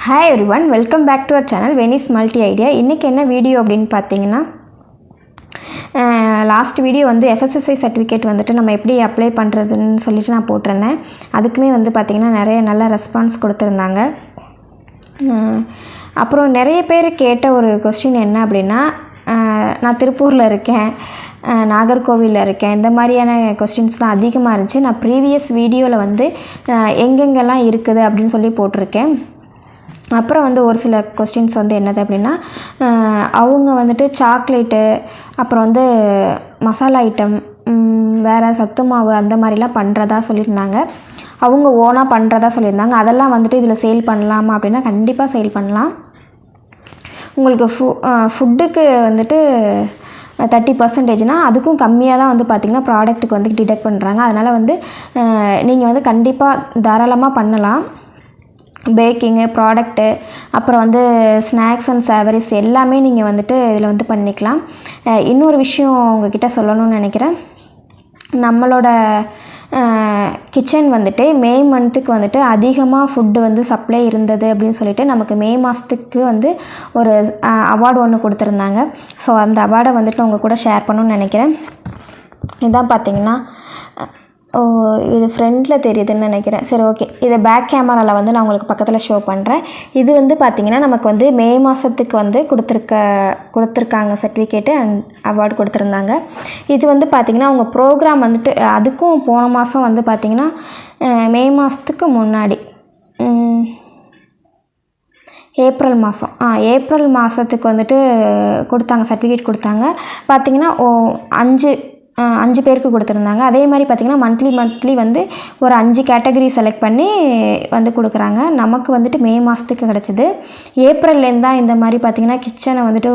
Hi everyone, welcome back to our channel Venice Multi Idea. இன்னைக்கு என்ன video அப்படினு பாத்தீங்கன்னா லாஸ்ட் வீடியோ வந்து FSSAI சர்டிஃபிகேட் வந்துட்டு நம்ம எப்படி அப்ளை பண்றதுன்னு சொல்லிட்டு நான் போட்டுறேன். அதுக்குமே வந்து பாத்தீங்கன்னா நிறைய நல்ல ரெஸ்பான்ஸ் கொடுத்திருந்தாங்க. அப்புறம் நிறைய பேர் கேட்ட ஒரு क्वेश्चन என்ன அப்படினா நான் திருப்பூர்ல இருக்கேன், நாகர்கோவில்ல இருக்கேன், இந்த மாதிரியான क्वेश्चंस தான் அதிகமாக இருந்துச்சு. நான் ப்ரீவியஸ் வீடியோவில் வந்து எங்கெங்கெல்லாம் இருக்குது அப்படின்னு சொல்லி போட்டிருக்கேன். அப்புறம் வந்து ஒரு சில क्वेश्चंस வந்து என்னது அப்படின்னா அவங்க வந்துட்டு சாக்லேட்டு அப்புறம் வந்து மசாலா ஐட்டம் வேறு சத்து மாவு அந்த மாதிரிலாம் பண்ணுறதா சொல்லியிருந்தாங்க. அவங்க ஓனாக பண்ணுறதா சொல்லியிருந்தாங்க. அதெல்லாம் வந்துட்டு இதில் சேல் பண்ணலாமா அப்படின்னா கண்டிப்பாக சேல் பண்ணலாம். உங்களுக்கு ஃபுட்டுக்கு வந்துட்டு 30%னா அதுக்கும் கம்மியாக தான் வந்து பார்த்திங்கன்னா ப்ராடக்ட்டுக்கு வந்து டிடெக்ட் பண்ணுறாங்க. அதனால் வந்து நீங்கள் வந்து கண்டிப்பாக தாராளமாக பண்ணலாம். பேக்கிங்கு ப்ராடக்ட்டு அப்புறம் வந்து ஸ்நாக்ஸ் அண்ட் சேவரிஸ் எல்லாமே நீங்கள் வந்துட்டு இதில் வந்து பண்ணிக்கலாம். இன்னொரு விஷயம் உங்ககிட்ட சொல்லணும்னு நினைக்கிறேன். நம்மளோட கிச்சன் வந்துட்டு மே மந்த்துக்கு வந்துட்டு அதிகமாக ஃபுட்டு வந்து சப்ளை இருந்தது அப்படின்னு சொல்லிட்டு நமக்கு மே மாதத்துக்கு வந்து ஒரு அவார்டு ஒன்று கொடுத்துருந்தாங்க. ஸோ அந்த அவார்டை வந்துட்டு உங்கள் கூட ஷேர் பண்ணணும்னு நினைக்கிறேன். இதான் பார்த்திங்கன்னா இது ஃப்ரண்ட்டில் தெரியுதுன்னு நினைக்கிறேன். சரி, ஓகே, இதை பேக் கேமராவில் வந்து நான் உங்களுக்கு பக்கத்தில் ஷோ பண்ணுறேன். இது வந்து பார்த்திங்கன்னா நமக்கு வந்து மே மாதத்துக்கு வந்து கொடுத்துருக்காங்க சர்டிஃபிகேட்டு அண்ட் அவார்டு கொடுத்துருந்தாங்க. இது வந்து பார்த்திங்கன்னா அவங்க ப்ரோக்ராம் வந்துட்டு அதுக்கும் போன மாதம் வந்து பார்த்திங்கன்னா மே மாதத்துக்கு முன்னாடி ஏப்ரல் மாதத்துக்கு வந்துட்டு கொடுத்தாங்க, சர்டிஃபிகேட் கொடுத்தாங்க. பார்த்திங்கன்னா 5 பேருக்கு கொடுத்துருந்தாங்க. அதே மாதிரி பார்த்திங்கன்னா மந்த்லி வந்து ஒரு 5 கேட்டகரி செலக்ட் பண்ணி வந்து கொடுக்குறாங்க. நமக்கு வந்துட்டு மே மாதத்துக்கு கிடச்சிது. ஏப்ரல்லேருந்து தான் இந்த மாதிரி பார்த்திங்கன்னா கிச்சனை வந்துட்டு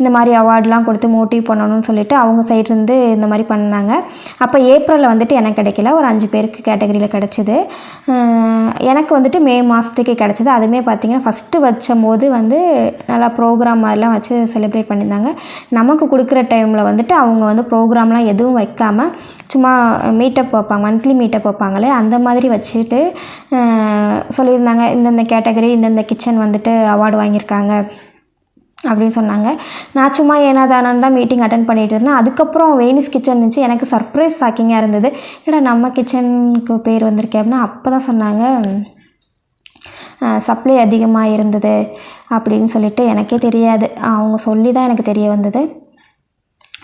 இந்த மாதிரி அவார்டெலாம் கொடுத்து மோட்டிவ் பண்ணணும்னு சொல்லிட்டு அவங்க சைட்லேருந்து இந்த மாதிரி பண்ணாங்க. அப்போ ஏப்ரலில் வந்துட்டு எனக்கு கிடைக்கல, ஒரு 5 பேருக்கு கேட்டகரியில் கிடச்சிது. எனக்கு வந்துட்டு மே மாதத்துக்கு கிடச்சிது. அதுவுமே பார்த்திங்கன்னா ஃபஸ்ட்டு வச்சம்போது வந்து நல்லா ப்ரோக்ராம் மாதிரிலாம் வச்சு செலிப்ரேட் பண்ணியிருந்தாங்க. நமக்கு கொடுக்குற டைமில் வந்துட்டு அவங்க வந்து ப்ரோக்ராம்லாம் எதுவும் வைக்காமல் சும்மா மீட்டப் வைப்பாங்க, மந்த்லி மீட்டப் வைப்பாங்களே அந்த மாதிரி வச்சுட்டு சொல்லியிருந்தாங்க. இந்தந்த கேட்டகரி இந்தந்த கிச்சன் வந்துட்டு அவார்டு வாங்கியிருக்காங்க அப்படின்னு சொன்னாங்க. நான் சும்மா ஏனாதானு தான் மீட்டிங் அட்டென்ட் பண்ணிகிட்டு இருந்தேன். அதுக்கப்புறம் வெனிஸ் கிச்சன் இருந்துச்சு. எனக்கு சர்ப்ரைஸ் ஷாக்கிங்காக இருந்தது. ஏன்னா நம்ம கிச்சனுக்கு பேர் வந்திருக்கேன் அப்படின்னா அப்போ தான் சொன்னாங்க சப்ளை அதிகமாக இருந்தது அப்படின்னு சொல்லிட்டு. எனக்கே தெரியாது, அவங்க சொல்லி தான் எனக்கு தெரிய வந்தது.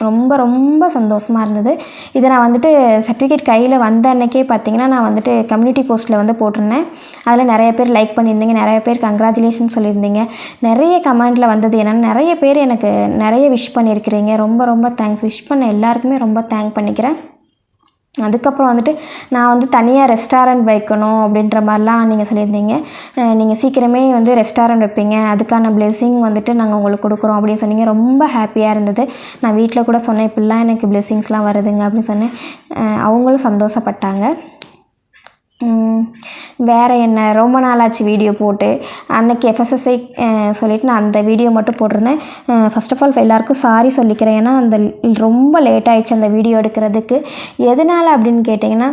ரொம்ப ரொம்ப சந்தோஷமாக இருந்தது. இதை நான் வந்துட்டு சர்டிஃபிகேட் கையில் வந்த அன்றைக்கே பார்த்திங்கன்னா நான் வந்துட்டு கம்யூனிட்டி போஸ்ட்டில் வந்து போட்டிருந்தேன். அதில் நிறைய பேர் லைக் பண்ணியிருந்தீங்க, நிறைய பேர் கங்க்ராச்சுலேஷன் சொல்லியிருந்தீங்க. நிறைய கமெண்ட்டில் வந்தது என்னென்னா நிறைய பேர் எனக்கு நிறைய விஷ் பண்ணியிருக்கிறீங்க. ரொம்ப ரொம்ப தேங்க்ஸ். விஷ் பண்ண எல்லாருக்குமே ரொம்ப தேங்க் பண்ணிக்கிறேன். அதுக்கப்புறம் வந்துட்டு நான் வந்து தனியாக ரெஸ்டாரண்ட் வைக்கணும் அப்படின்ற மாதிரிலாம் நீங்கள் சொல்லியிருந்தீங்க. நீங்கள் சீக்கிரமே வந்து ரெஸ்டாரண்ட் வைப்பீங்க, அதுக்கான பிளெஸ்ஸிங் வந்துட்டு நாங்கள் உங்களுக்கு கொடுக்குறோம் அப்படின்னு சொன்னீங்க. ரொம்ப ஹாப்பியாக இருந்தது. நான் வீட்டில் கூட சொன்னேன், இப்படிலாம் எனக்கு பிளெஸ்ஸிங்ஸ்லாம் வருதுங்க அப்படின்னு சொன்னேன். அவங்களும் சந்தோஷப்பட்டாங்க. வேறு என்ன, ரொம்ப நாளாச்சு வீடியோ போட்டு. அன்றைக்கி FSSAI சொல்லிவிட்டு நான் அந்த வீடியோ மட்டும் போட்டிருந்தேன். ஃபஸ்ட் ஆஃப் ஆல் எல்லாேருக்கும் சாரி சொல்லிக்கிறேன். ஏன்னா அந்த ரொம்ப லேட் ஆகிடுச்சு அந்த வீடியோ எடுக்கிறதுக்கு. எதனால் அப்படின்னு கேட்டிங்கன்னா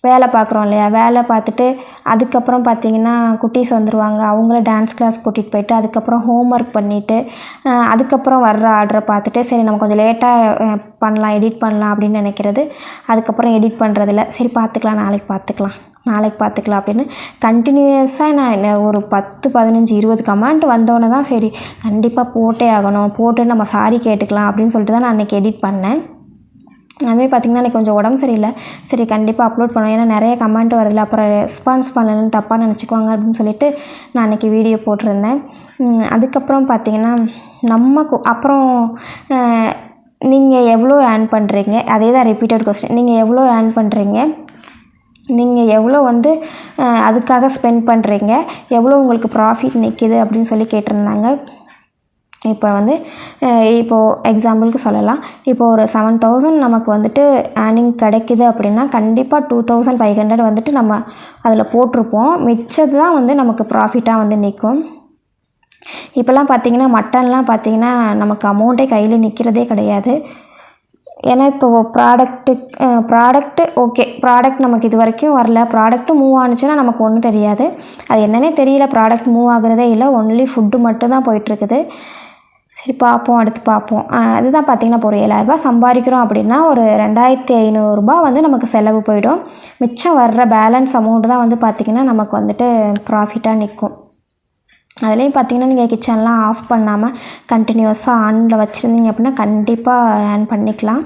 வேலை பார்க்குறோம் இல்லையா, வேலை பார்த்துட்டு அதுக்கப்புறம் பார்த்திங்கன்னா குட்டீஸ் வந்துடுவாங்க. அவங்கள டான்ஸ் கிளாஸ் கூட்டிகிட்டு போயிட்டு அதுக்கப்புறம் ஹோம் ஒர்க் பண்ணிவிட்டு அதுக்கப்புறம் வர்ற ஆர்டரை பார்த்துட்டு சரி நம்ம கொஞ்சம் லேட்டாக பண்ணலாம், எடிட் பண்ணலாம் அப்படின்னு நினைக்கிறது. அதுக்கப்புறம் எடிட் பண்ணுறதில்ல. சரி பார்த்துக்கலாம், நாளைக்கு பார்த்துக்கலாம் அப்படின்னு கண்டினியூஸாக நான் ஒரு 10, 15, 20 கமெண்ட் வந்தோடனே தான் சரி கண்டிப்பாக போட்டே ஆகணும், போட்டு நம்ம சாரி கேட்டுக்கலாம் அப்படின்னு சொல்லிட்டு தான் நான் அன்றைக்கி எடிட் பண்ணேன். அதுவே பார்த்திங்கன்னா எனக்கு கொஞ்சம் உடம்பு சரியில்லை. சரி கண்டிப்பாக அப்லோட் பண்ணுவேன், ஏன்னா நிறைய கமெண்ட் வருதில்ல, அப்புறம் ரெஸ்பான்ஸ் பண்ணலன்னு தப்பாக நினச்சிக்குவாங்க அப்படின்னு சொல்லிட்டு நான் அன்றைக்கி வீடியோ போட்டிருந்தேன். அதுக்கப்புறம் பார்த்திங்கன்னா அப்புறம் நீங்கள் எவ்வளோ ஏர்ன் பண்ணுறீங்க, அதே தான் ரிப்பீட்டட் கொஸ்டின். நீங்கள் எவ்வளோ ஏர்ன் பண்ணுறீங்க, நீங்கள் எவ்வளோ வந்து அதுக்காக ஸ்பெண்ட் பண்ணுறீங்க, எவ்வளோ உங்களுக்கு ப்ராஃபிட் நிற்கிது அப்படின்னு சொல்லி கேட்டிருந்தாங்க. இப்போ வந்து இப்போது எக்ஸாம்பிளுக்கு சொல்லலாம், இப்போது ஒரு 7,000 நமக்கு வந்துட்டு ஏர்னிங் கிடைக்கிது அப்படின்னா கண்டிப்பாக 2,500 வந்துட்டு நம்ம அதில் போட்டிருப்போம். மிச்சது தான் வந்து நமக்கு ப்ராஃபிட்டாக வந்து நிற்கும். இப்போல்லாம் பார்த்திங்கன்னா மட்டன்லாம் பார்த்திங்கன்னா நமக்கு அமௌண்ட்டே கையில் நிற்கிறதே கிடையாது. ஏன்னா இப்போ ப்ராடக்ட்டு ஓகே, ப்ராடக்ட் நமக்கு இது வரைக்கும் வரல, ப்ராடக்ட்டு மூவ் ஆனிச்சுன்னா நமக்கு ஒன்றும் தெரியாது. அது என்னன்னே தெரியல, ப்ராடக்ட் மூவ் ஆகுறதே இல்லை, ஒன்லி ஃபுட்டு மட்டும் தான் போயிட்டுருக்குது. சரி பார்ப்போம், அடுத்து பார்ப்போம். அதுதான் பார்த்திங்கன்னா இப்போ ஒரு 7,000 சம்பாதிக்கிறோம் அப்படின்னா ஒரு 2,500 வந்து நமக்கு செலவு போயிடும். மிச்சம் வர்ற பேலன்ஸ் அமௌண்ட்டு தான் வந்து பார்த்திங்கன்னா நமக்கு வந்துட்டு ப்ராஃபிட்டாக நிற்கும். அதுலேயும் பார்த்திங்கன்னா நீங்கள் கிச்சன்லாம் ஆஃப் பண்ணாமல் கண்டினியூஸாக ஆனில் வச்சுருந்தீங்க அப்படின்னா கண்டிப்பாக ஏர்ன் பண்ணிக்கலாம்.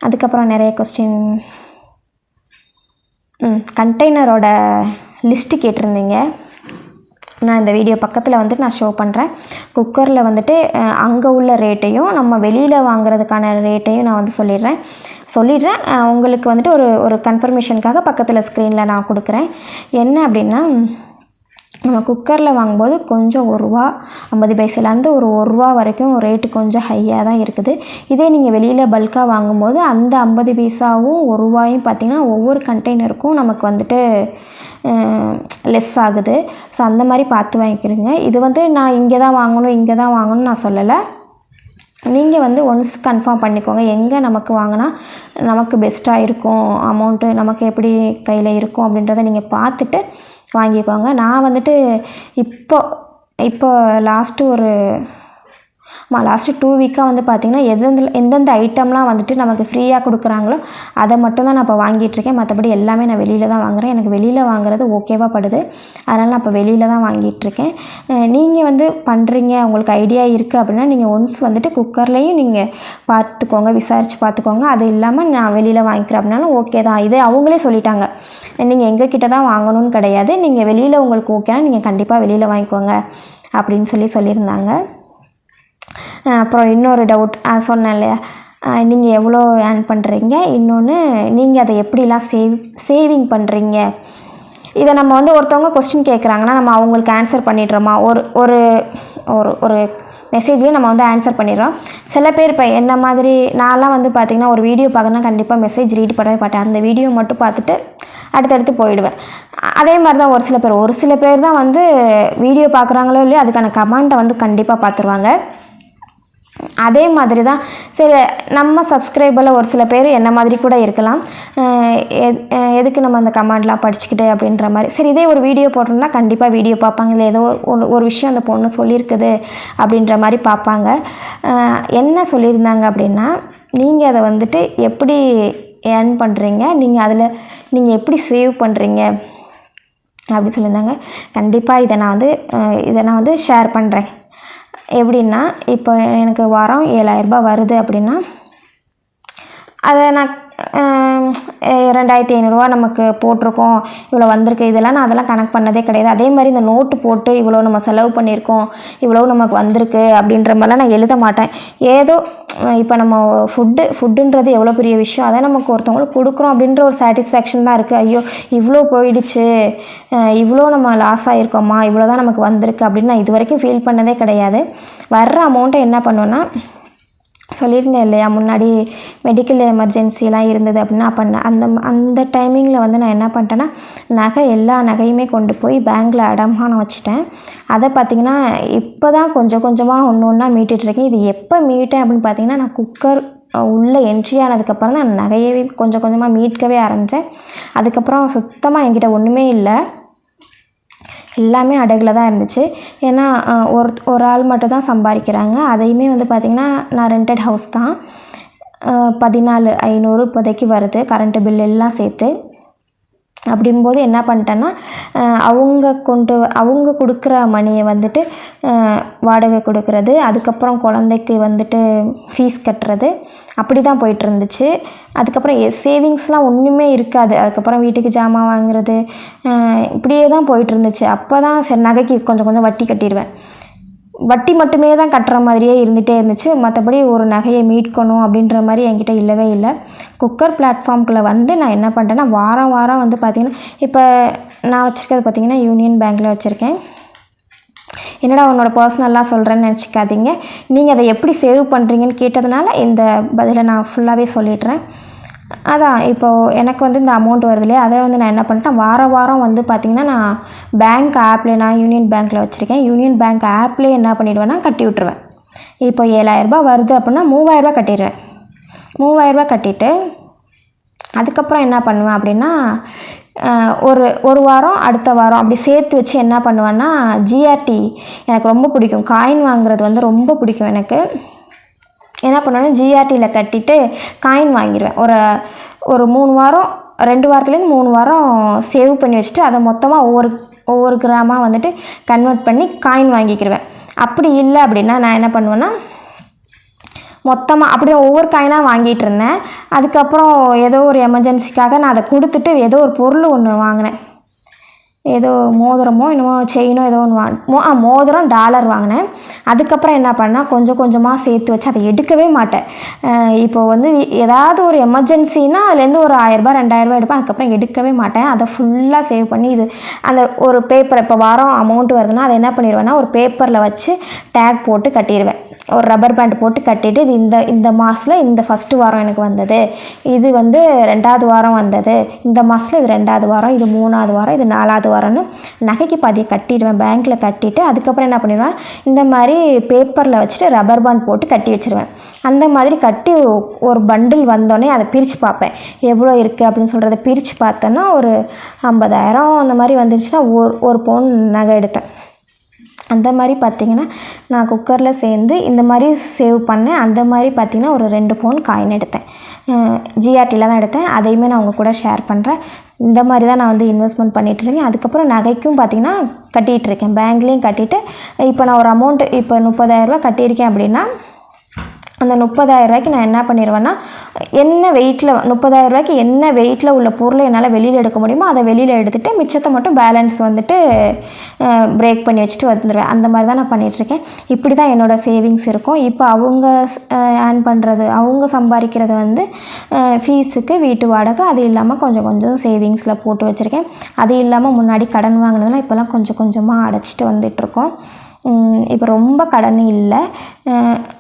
அதுக்கப்புறம் நிறைய கொஸ்டின், கண்டெய்னரோட லிஸ்ட்டு கேட்டிருந்தீங்க. நான் இந்த வீடியோ பக்கத்தில் வந்துட்டு நான் ஷோ பண்ணுறேன். குக்கரில் வந்துட்டு அங்கே உள்ள ரேட்டையும் நம்ம வெளியில் வாங்குறதுக்கான ரேட்டையும் நான் வந்து சொல்லிடுறேன். உங்களுக்கு வந்துட்டு ஒரு கன்ஃபர்மேஷனுக்காக பக்கத்தில் ஸ்க்ரீனில் நான் கொடுக்குறேன். என்ன அப்படின்னா, நம்ம குக்கரில் வாங்கும்போது கொஞ்சம் ₹1.50 ஒரு ₹1 வரைக்கும் ரேட்டு கொஞ்சம் ஹையாக தான் இருக்குது. இதே நீங்கள் வெளியில் பல்காக வாங்கும்போது அந்த 50 பைசாவும் ₹1 பார்த்திங்கன்னா ஒவ்வொரு கண்டெய்னருக்கும் நமக்கு வந்துட்டு லெஸ் ஆகுது. ஸோ அந்த மாதிரி பார்த்து வாங்கிக்கிறேங்க. இது வந்து நான் இங்கே தான் வாங்கணும்னு நான் சொல்லலை. நீங்கள் வந்து ஒன்ஸ் கன்ஃபார்ம் பண்ணிக்கோங்க, எங்கே நமக்கு வாங்கினா நமக்கு பெஸ்ட்டாக இருக்கும், அமௌண்ட்டு நமக்கு எப்படி கையில் இருக்கும் அப்படின்றத நீங்கள் பார்த்துட்டு வாங்கிக்கோங்க. நான் வந்துட்டு இப்போ லாஸ்ட்டு 2 வீக்காக வந்து பார்த்திங்கன்னா எந்தெந்த ஐட்டம்லாம் வந்துட்டு நமக்கு ஃப்ரீயாக கொடுக்குறாங்களோ அதை மட்டும்தான் நான் இப்போ வாங்கிட்டுருக்கேன். மற்றபடி எல்லாமே நான் வெளியில் தான் வாங்குகிறேன். எனக்கு வெளியில் வாங்குறது ஓகேவாக படுது, அதனால் நான் இப்போ வெளியில் தான் வாங்கிட்டுருக்கேன். நீங்கள் வந்து பண்ணுறீங்க, உங்களுக்கு ஐடியா இருக்குது அப்படின்னா நீங்கள் ஒன்ஸ் வந்துட்டு குக்கர்லேயும் நீங்கள் பார்த்துக்கோங்க, விசாரித்து பார்த்துக்கோங்க. அது இல்லாமல் நான் வெளியில் வாங்கிக்கிறேன் அப்படின்னாலும் ஓகே தான். இது அவங்களே சொல்லிட்டாங்க, நீங்கள் எங்ககிட்ட தான் வாங்கணும்னு கிடையாது, நீங்கள் வெளியில் உங்களுக்கு ஓகேனா நீங்கள் கண்டிப்பாக வெளியில் வாங்கிக்கோங்க அப்படின்னு சொல்லியிருந்தாங்க. அப்புறம் இன்னொரு டவுட் சொன்னேன் இல்லையா, நீங்கள் எவ்வளோ ஏர்ன் பண்ணுறீங்க, இன்னொன்று நீங்கள் அதை எப்படிலாம் சேவிங் பண்ணுறீங்க. இதை நம்ம வந்து ஒருத்தவங்க கொஸ்டின் கேட்குறாங்கன்னா நம்ம அவங்களுக்கு ஆன்சர் பண்ணிடுறோமா, ஒரு ஒரு மெசேஜ்லேயே நம்ம வந்து ஆன்சர் பண்ணிடுறோம். சில பேர் இப்போ என்ன மாதிரி நான்லாம் வந்து பார்த்திங்கன்னா ஒரு வீடியோ பார்க்கணுன்னா கண்டிப்பாக மெசேஜ் ரீட் பண்ணவே மாட்டேன், அந்த வீடியோ மட்டும் பார்த்துட்டு அடுத்தடுத்து போயிடுவேன். அதே மாதிரி தான் ஒரு சில பேர் தான் வந்து வீடியோ பார்க்குறாங்களோ இல்லையோ அதுக்கான கமெண்ட்டை வந்து கண்டிப்பாக பார்த்துருவாங்க. அதே மாதிரி தான் சரி, நம்ம சப்ஸ்கிரைபரில் ஒரு சில பேர் என்ன மாதிரி கூட இருக்கலாம், எதுக்கு நம்ம அந்த கமெண்ட்லாம் படிச்சுக்கிட்டு அப்படின்ற மாதிரி. சரி, இதே ஒரு வீடியோ போட்டிருந்தா கண்டிப்பாக வீடியோ பார்ப்பாங்க, இல்லை ஏதோ ஒரு விஷயம் அந்த பொண்ணு சொல்லியிருக்குது அப்படின்ற மாதிரி பார்ப்பாங்க. என்ன சொல்லியிருந்தாங்க அப்படின்னா, நீங்கள் அதை வந்துட்டு எப்படி ஏர்ன் பண்ணுறீங்க, நீங்கள் எப்படி சேவ் பண்ணுறீங்க அப்படி சொல்லியிருந்தாங்க. கண்டிப்பாக இதை நான் வந்து ஷேர் பண்ணுறேன். எப்படின்னா, இப்போ எனக்கு வாரம் 7,000 வருது அப்படின்னா அதை நான் 2,500 நமக்கு போட்டிருக்கோம், இவ்வளோ வந்திருக்கு, அதெல்லாம் கணக்கு பண்ணதே கிடையாது. அதே மாதிரி இந்த நோட்டு போட்டு இவ்வளோ நம்ம செலவு பண்ணியிருக்கோம், இவ்வளோ நமக்கு வந்திருக்கு அப்படின்ற மாதிரிலாம் நான் எழுத மாட்டேன். ஏதோ இப்போ நம்ம ஃபுட்டுன்றது எவ்வளோ பெரிய விஷயம், அதை நமக்கு ஒருத்தவங்களுக்கு கொடுக்குறோம் அப்படின்ற ஒரு சாட்டிஸ்ஃபேக்ஷன் தான் இருக்குது. ஐயோ இவ்வளோ போயிடுச்சு, இவ்வளோ நம்ம லாஸ் ஆகிருக்கோமா, இவ்வளோ தான் நமக்கு வந்திருக்கு அப்படின்னு நான் இது வரைக்கும் ஃபீல் பண்ணதே கிடையாது. வர்ற அமௌண்ட்டை என்ன பண்ணுவேன்னா, சொல்லியிருந்தேன் இல்லையா முன்னாடி மெடிக்கல் எமர்ஜென்சிலாம் இருந்தது அப்படின்னா, அப்போ அந்த டைமிங்கில் வந்து நான் என்ன பண்ணிட்டேன்னா, எல்லா நகையுமே கொண்டு போய் பேங்க்கில் அடமானம் வச்சுட்டேன். அதை பார்த்திங்கன்னா இப்போ தான் கொஞ்சம் கொஞ்சமாக ஒன்றா மீட்டுட்ருக்கேன். இது எப்போ மீட்டேன் அப்படின்னு பார்த்திங்கன்னா, நான் குக்கர் உள்ளே என்ட்ரி ஆனதுக்கப்புறம் தான் நகையவே கொஞ்சம் கொஞ்சமாக மீட்கவே ஆரம்பித்தேன். அதுக்கப்புறம் சுத்தமாக என்கிட்ட ஒன்றுமே இல்லை, எல்லாமே அடகில் தான் இருந்துச்சு. ஏன்னா ஒரு ஆள் மட்டும் தான் சம்பாதிக்கிறாங்க. அதையுமே வந்து பார்த்திங்கன்னா நான் ரெண்டட் ஹவுஸ் தான், 14,500 இப்போதைக்கு வருது கரண்ட்டு பில் எல்லாம் சேர்த்து. அப்படிங்கும்போது என்ன பண்ணிட்டேன்னா, அவங்க கொடுக்குற மணியை வந்துட்டு வாடகை கொடுக்குறது, அதுக்கப்புறம் குழந்தைக்கு வந்துட்டு ஃபீஸ் கட்டுறது, அப்படி தான் போயிட்டுருந்துச்சு. அதுக்கப்புறம் சேவிங்ஸ்லாம் ஒன்றுமே இருக்காது. அதுக்கப்புறம் வீட்டுக்கு ஜாமான் வாங்குறது இப்படியே தான் போயிட்டுருந்துச்சு. அப்போ தான் சரி நகைக்கு கொஞ்சம் கொஞ்சம் வட்டி கட்டிடுவேன், வட்டி மட்டுமே தான் கட்டுற மாதிரியே இருந்துகிட்டே இருந்துச்சு. மற்றபடி ஒரு நகையை மீட்கணும் அப்படின்ற மாதிரி என்கிட்ட இல்லவே இல்லை. குக்கர் பிளாட்ஃபார்முக்குள்ளே வந்து நான் என்ன பண்ணிட்டேன்னா, வாரம் வாரம் வந்து பார்த்திங்கன்னா, இப்போ நான் வச்சுருக்கிறது பார்த்திங்கன்னா யூனியன் பேங்க்கில் வச்சுருக்கேன். என்னடா உன்னோட பர்சனலாக சொல்கிறேன்னு நினச்சிக்காதீங்க, நீங்கள் அதை எப்படி சேவ் பண்ணுறீங்கன்னு கேட்டதுனால இந்த பதிலை நான் ஃபுல்லாகவே சொல்லிடுறேன். அதான் இப்போது எனக்கு வந்து இந்த அமௌண்ட் வருது இல்லையா, அதை வந்து நான் என்ன பண்ணிட்டேன், வாரம் வாரம் வந்து பார்த்திங்கன்னா நான் பேங்க் ஆப்லேயே, நான் யூனியன் பேங்க்கில் வச்சுருக்கேன், யூனியன் பேங்க் ஆப்லேயே என்ன பண்ணிவிடுவேன்னா கட்டி விட்ருவேன். இப்போ 7,000 வருது அப்படின்னா 3,000 கட்டிடுவேன். 3000 கட்டிட்டு அதுக்கப்புறம் என்ன பண்ணுவேன் அப்படின்னா ஒரு வாரம் அடுத்த வாரம் அப்படி சேர்த்து வச்சு என்ன பண்ணுவேன்னா ஜிஆர்டி எனக்கு ரொம்ப பிடிக்கும், காயின் வாங்குறது வந்து ரொம்ப பிடிக்கும் எனக்கு. என்ன பண்ணுவேன்னா ஜிஆர்டியில் கட்டிட்டு காயின் வாங்கிடுவேன். ஒரு 3 வாரம் 2 வாரத்துலேருந்து 3 வாரம் சேவ் பண்ணி வச்சுட்டு அதை மொத்தமாக ஒவ்வொரு கிராமாக வந்துட்டு கன்வெர்ட் பண்ணி காயின் வாங்கிக்கிடுவேன். அப்படி இல்லை அப்படின்னா நான் என்ன பண்ணுவேன்னா மொத்தமாக அப்படியே ஒவ்வொரு காயினாக வாங்கிட்டு இருந்தேன். அதுக்கப்புறம் ஏதோ ஒரு எமர்ஜென்சிக்காக நான் அதை கொடுத்துட்டு ஏதோ ஒரு பொருள் ஒன்று வாங்கினேன். ஏதோ மோதிரமோ என்னமோ செயினோ ஏதோ ஒன்று மோதிரம் $1 வாங்கினேன். அதுக்கப்புறம் என்ன பண்ணால் கொஞ்சம் கொஞ்சமாக சேர்த்து வச்சு அதை எடுக்கவே மாட்டேன். இப்போ வந்து ஏதாவது ஒரு எமர்ஜென்சின்னா அதுலேருந்து ஒரு $1000 $2000 எடுப்பேன். அதுக்கப்புறம் எடுக்கவே மாட்டேன். அதை ஃபுல்லாக சேவ் பண்ணி இது அந்த ஒரு பேப்பர் இப்போ வாரம் அமௌண்ட் வருதுன்னா அதை என்ன பண்ணிடுவேன்னா ஒரு பேப்பரில் வச்சு டேக் போட்டு கட்டிடுவேன். ஒரு ரப்பர் பேண்ட் போட்டு கட்டிட்டு இது இந்த மாதத்தில் இந்த ஃபஸ்ட்டு வாரம் எனக்கு வந்தது, இது வந்து 2வது வாரம் வந்தது, இந்த மாதத்தில் இது 2வது வாரம், இது 3வது வாரம், இது 4வது வாரம்னு நகைக்கு பாதியை கட்டிடுவேன். பேங்க்கில் கட்டிட்டு அதுக்கப்புறம் என்ன பண்ணிடுவேன் இந்த மாதிரி பேப்பரில் வச்சுட்டு ரப்பர் பேண்ட் போட்டு கட்டி வச்சுருவேன். அந்த மாதிரி கட்டி ஒரு பண்டில் வந்தோடனே அதை பிரித்து பார்ப்பேன் எவ்வளோ இருக்குது அப்படின்னு சொல்கிறத பிரித்து பார்த்தோன்னா ஒரு 50,000 அந்த மாதிரி வந்துருச்சுன்னா ஒரு பவுன் நகை எடுத்தேன். அந்த மாதிரி பார்த்திங்கன்னா நான் குக்கரில் சேர்ந்து இந்த மாதிரி சேவ் பண்ணேன். அந்த மாதிரி பார்த்திங்கன்னா ஒரு 2 பவுன் காயின் எடுத்தேன். ஜிஆர்டியில் தான் எடுத்தேன். அதையுமே நான் உங்கள் கூட ஷேர் பண்ணுறேன். இந்த மாதிரி தான் நான் வந்து இன்வெஸ்ட்மெண்ட் பண்ணிகிட்ருக்கேன். அதுக்கப்புறம் நகைக்கும் பார்த்திங்கன்னா கட்டிகிட்ருக்கேன். பேங்க்லேயும் கட்டிட்டு இப்போ நான் ஒரு அமௌண்ட்டு இப்போ 30,000 கட்டியிருக்கேன் அப்படின்னா அந்த 30,000 நான் என்ன பண்ணிடுவேன்னா என்ன வெயிட்டில் 30,000 என்ன வெயிட்டில் உள்ள பொருளை என்னால் வெளியில் எடுக்க முடியுமோ அதை வெளியில் எடுத்துகிட்டு மிச்சத்தை மட்டும் பேலன்ஸ் வந்துட்டு பிரேக் பண்ணி வச்சுட்டு வந்துடுவேன். அந்த மாதிரி தான் நான் பண்ணிகிட்ருக்கேன். இப்படி தான் என்னோடய சேவிங்ஸ் இருக்கும். இப்போ அவங்க ஏர்ன் பண்ணுறது அவங்க சம்பாதிக்கிறது வந்து ஃபீஸுக்கு வீட்டு வாடகை அது இல்லாமல் கொஞ்சம் கொஞ்சம் சேவிங்ஸில் போட்டு வச்சுருக்கேன். அது இல்லாமல் முன்னாடி கடன் வாங்கினதுலாம் இப்போலாம் கொஞ்சம் கொஞ்சமாக அடைச்சிட்டு வந்துட்டுருக்கோம். இப்போ ரொம்ப கடன் இல்லை,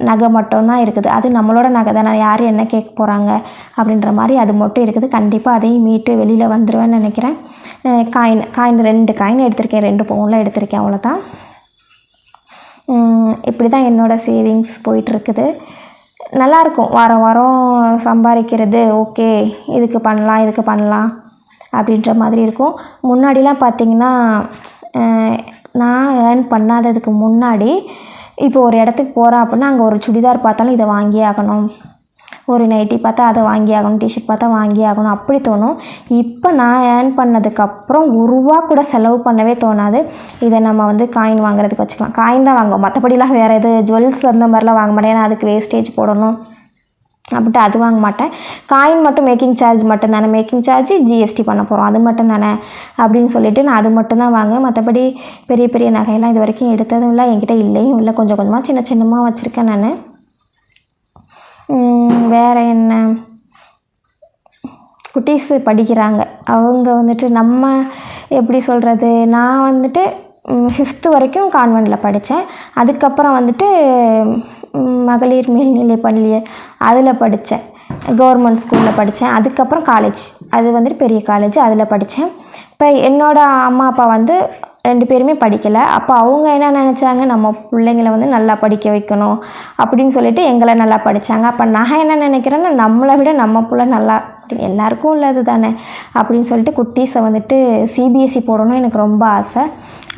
நகை மட்டும்தான் இருக்குது. அது நம்மளோட நகை தானே, யார் என்ன கேட்க போகிறாங்க அப்படின்ற மாதிரி அது மட்டும் இருக்குது. கண்டிப்பாக அதையும் மீட்டு வெளியில் வந்துடுவேன்னு நினைக்கிறேன். காயின் 2 காயின் எடுத்திருக்கேன், 2 பவுனில் எடுத்திருக்கேன், அவ்வளோதான். இப்படி தான் என்னோடய சேவிங்ஸ் போயிட்டுருக்குது. நல்லாயிருக்கும். வாரம் வாரம் சம்பாதிக்கிறது ஓகே, இதுக்கு பண்ணலாம் அப்படின்ற மாதிரி இருக்கும். முன்னாடிலாம் பார்த்திங்கன்னா நான் ஏர்ன் பண்ணாததுக்கு முன்னாடி இப்போ ஒரு இடத்துக்கு போகிறேன் அப்படின்னா அங்கே ஒரு சுடிதார் பார்த்தாலும் இதை வாங்கி ஆகணும், ஒரு நைட்டி பார்த்தா அதை வாங்கி ஆகணும், டிஷர்ட் பார்த்தா வாங்கி ஆகணும் அப்படி தோணும். இப்போ நான் ஏர்ன் பண்ணதுக்கப்புறம் ₹1 கூட செலவு பண்ணவே தோணாது. இதை நம்ம வந்து காயின் வாங்குறதுக்கு வச்சுக்கலாம். காயின் தான் வாங்குவோம், மற்றபடிலாம் வேறு எது ஜுவல்ஸ் அந்த மாதிரிலாம் வாங்க மாட்டேன். ஏன்னா அதுக்கு வேஸ்டேஜ் போடணும் அப்படின்ட்டு அது வாங்க மாட்டேன். காயின் மட்டும் மேக்கிங் சார்ஜ் மட்டும் தானே, மேக்கிங் சார்ஜ் ஜிஎஸ்டி பண்ண போகிறோம் அது மட்டும் தானே அப்படின்னு சொல்லிவிட்டு நான் அது மட்டும் தான் வாங்குவேன். மற்றபடி பெரிய பெரிய நகையெல்லாம் இது வரைக்கும் எடுத்ததும் இல்லை, என்கிட்ட இல்லையும் இல்லை. கொஞ்சம் கொஞ்சமாக சின்னமாக வச்சுருக்கேன் நான். வேறு என்ன, குட்டீஸு படிக்கிறாங்க. அவங்க வந்துட்டு நம்ம எப்படி சொல்கிறது, நான் வந்துட்டு 5th வரைக்கும் கான்வென்ட்டில் படித்தேன். அதுக்கப்புறம் வந்துட்டு மகளிர் மேல்நிலை பள்ளி அதில் படித்தேன், கவர்மெண்ட் ஸ்கூலில் படித்தேன். அதுக்கப்புறம் காலேஜ், அது வந்துட்டு பெரிய காலேஜ், அதில் படித்தேன். இப்போ என்னோடய அம்மா அப்பா வந்து 2 பேருமே படிக்கலை. அப்போ அவங்க என்ன நினச்சாங்க, நம்ம பிள்ளைங்களை வந்து நல்லா படிக்க வைக்கணும் அப்படின்னு சொல்லிட்டு எங்களை நல்லா படித்தாங்க. அப்போ நான் என்ன நினைக்கிறேன்னா நம்மளை விட நம்ம பிள்ளை நல்லா எல்லாருக்கும் உள்ளது தானே அப்படின்னு சொல்லிட்டு குட்டீஸை வந்துட்டு சிபிஎஸ்சி போடணும் எனக்கு ரொம்ப ஆசை.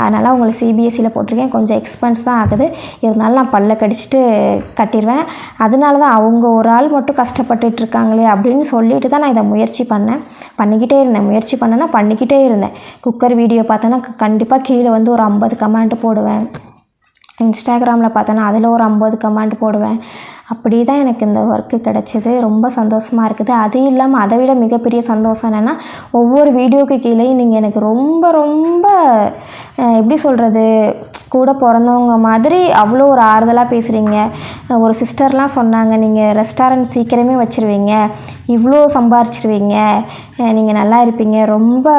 அதனால் அவங்களை சிபிஎஸ்சியில் போட்டிருக்கேன். கொஞ்சம் எக்ஸ்பென்ஸ் தான் ஆகுது, இருந்தாலும் நான் பல்ல கடிச்சிட்டு கட்டிடுவேன். அதனால தான் அவங்க ஒரு ஆள் மட்டும் கஷ்டப்பட்டுட்ருக்காங்களே அப்படின்னு சொல்லிட்டு தான் நான் இதை முயற்சி பண்ணிக்கிட்டே இருந்தேன். குக்கர் வீடியோ பார்த்தோன்னா கண்டிப்பாக கீழே வந்து ஒரு 50 கமெண்ட் போடுவேன். இன்ஸ்டாகிராமில் பார்த்தோன்னா அதில் ஒரு 50 கமெண்ட் போடுவேன். அப்படி தான் எனக்கு இந்த ஒர்க்கு கிடச்சிது. ரொம்ப சந்தோஷமாக இருக்குது. அது இல்லாமல் அதை விட மிகப்பெரிய சந்தோஷம் என்னென்னா, ஒவ்வொரு வீடியோவுக்கு கீழேயும் நீங்கள் எனக்கு ரொம்ப ரொம்ப எப்படி சொல்கிறது, கூட பிறந்தவங்க மாதிரி அவ்வளோ ஒரு ஆறுதலாக பேசுகிறீங்க. ஒரு சிஸ்டர்லாம் சொன்னாங்க, நீங்கள் ரெஸ்டாரண்ட் சீக்கிரமே வச்சுருவீங்க, இவ்வளோ சம்பாரிச்சிருவீங்க, நீங்கள் நல்லா இருப்பீங்க, ரொம்ப